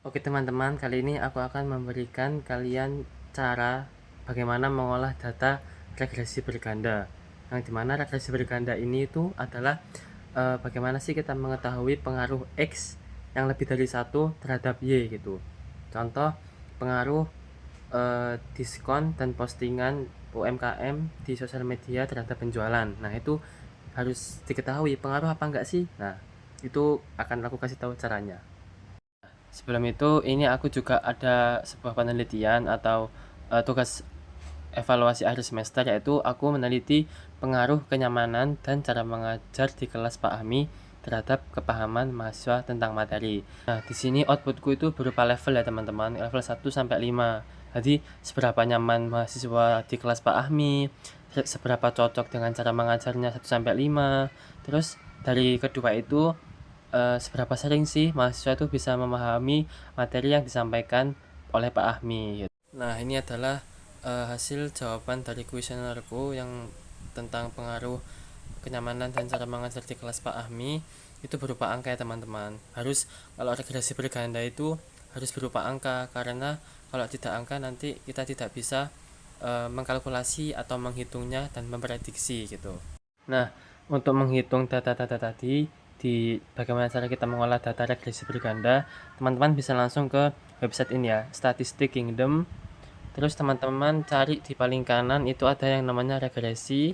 Oke teman-teman, kali ini aku akan memberikan kalian cara bagaimana mengolah data regresi berganda. Yang dimana regresi berganda ini itu adalah bagaimana sih kita mengetahui pengaruh X yang lebih dari satu terhadap Y gitu. Contoh pengaruh diskon dan postingan UMKM di sosial media terhadap penjualan. Nah itu harus diketahui pengaruh apa enggak sih. Nah itu akan aku kasih tahu caranya. Sebelum itu, ini aku juga ada sebuah penelitian atau tugas evaluasi akhir semester, yaitu aku meneliti pengaruh kenyamanan dan cara mengajar di kelas Pak Ahmi terhadap kepahaman mahasiswa tentang materi. Nah, di sini outputku itu berupa level ya teman-teman, level 1 sampai 5. Jadi, seberapa nyaman mahasiswa di kelas Pak Ahmi, seberapa cocok dengan cara mengajarnya 1 sampai 5. Terus dari kedua itu seberapa sering sih mahasiswa itu bisa memahami materi yang disampaikan oleh Pak Ahmi gitu. Nah, ini adalah hasil jawaban dari kuesionerku yang tentang pengaruh kenyamanan dan cara mengajar di kelas Pak Ahmi. Itu berupa angka ya teman-teman. Kalau regresi berganda itu harus berupa angka, karena kalau tidak angka nanti kita tidak bisa mengkalkulasi atau menghitungnya dan memprediksi gitu. Nah, untuk menghitung data-data tadi, di bagaimana cara kita mengolah data regresi berganda, teman-teman bisa langsung ke website ini ya, Statistik Kingdom. Terus teman-teman cari di paling kanan itu ada yang namanya regresi.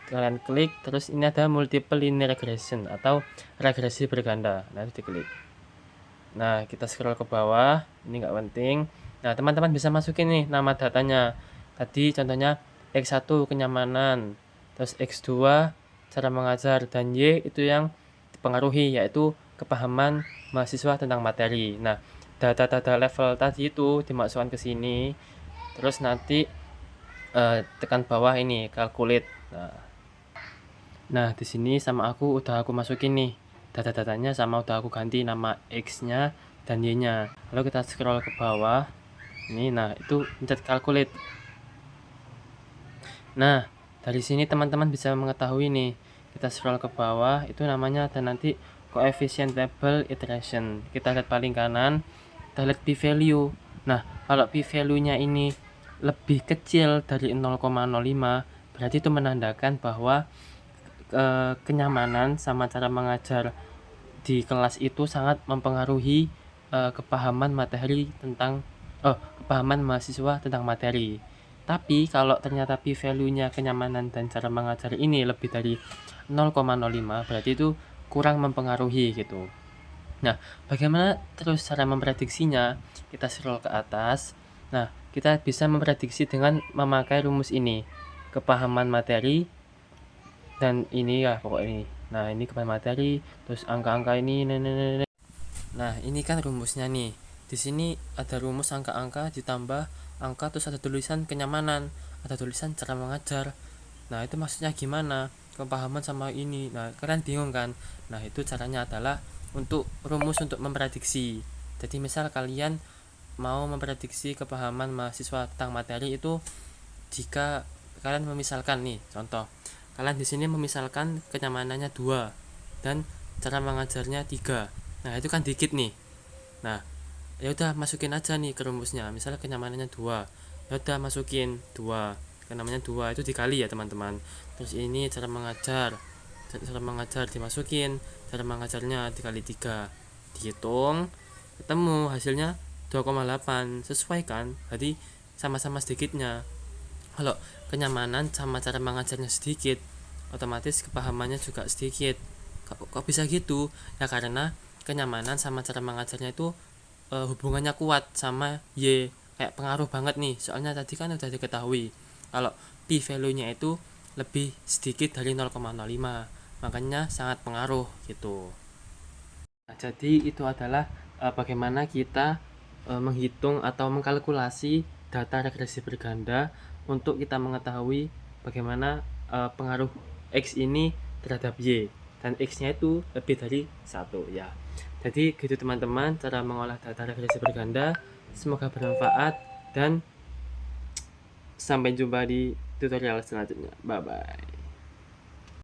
Kalian klik, terus ini ada multiple linear regression atau regresi berganda. Nah, itu diklik. Nah, kita scroll ke bawah, ini nggak penting. Nah, teman-teman bisa masukin nih nama datanya. Tadi contohnya X1 kenyamanan, terus X2 cara mengajar, dan Y itu yang dipengaruhi, yaitu kepahaman mahasiswa tentang materi. Nah, data-data level tadi itu dimasukkan ke sini, terus nanti tekan bawah ini calculate. Nah, di sini udah aku masukin nih data-datanya, sama udah aku ganti nama X-nya dan Y-nya. Lalu kita scroll ke bawah. Ini, nah itu pencet calculate. Nah, dari sini teman-teman bisa mengetahui nih. Kita scroll ke bawah, itu namanya ada nanti coefficient table iteration. Kita lihat paling kanan, kita lihat p-value. Nah, kalau p-value-nya ini lebih kecil dari 0,05, berarti itu menandakan bahwa kenyamanan sama cara mengajar di kelas itu sangat mempengaruhi kepahaman materi tentang kepahaman mahasiswa tentang materi. Tapi kalau ternyata p-value-nya kenyamanan dan cara mengajar ini lebih dari 0,05, berarti itu kurang mempengaruhi gitu. Nah, bagaimana terus cara memprediksinya? Kita scroll ke atas. Nah, kita bisa memprediksi dengan memakai rumus ini. Kepahaman materi dan ini ya pokoknya ini. Nah, ini kepahaman materi, terus angka-angka ini. Nah, ini kan rumusnya nih. Di sini ada rumus angka-angka ditambah angka, terus ada tulisan kenyamanan, ada tulisan cara mengajar. Nah, itu maksudnya gimana? Kepahaman sama ini. Nah, kalian bingung kan? Nah, itu caranya adalah untuk rumus untuk memprediksi. Jadi, misal kalian mau memprediksi kepahaman mahasiswa tentang materi itu, jika kalian memisalkan nih, contoh, kalian di sini memisalkan kenyamanannya 2 dan cara mengajarnya 3. Nah, itu kan dikit nih. Nah, ya udah masukin aja nih ke rumusnya. Misalnya kenyamanannya 2. Ya udah masukin 2. Kenyamanannya 2 itu dikali ya, teman-teman. Terus ini cara mengajar. Cara mengajar dimasukin, cara mengajarnya dikali 3. Dihitung, ketemu hasilnya 2,8. Sesuai kan? Jadi sama-sama sedikitnya. Kalau kenyamanan sama cara mengajarnya sedikit, otomatis kepahamannya juga sedikit. Kok bisa gitu? Ya karena kenyamanan sama cara mengajarnya itu hubungannya kuat sama Y, kayak pengaruh banget nih. Soalnya tadi kan udah diketahui kalau p value nya itu lebih sedikit dari 0,05, makanya sangat pengaruh gitu. Nah, jadi itu adalah bagaimana kita menghitung atau mengkalkulasi data regresi berganda untuk kita mengetahui bagaimana pengaruh X ini terhadap Y, dan X-nya itu lebih dari 1 ya. Jadi gitu teman-teman, cara mengolah data regresi berganda. Semoga bermanfaat dan sampai jumpa di tutorial selanjutnya. Bye bye.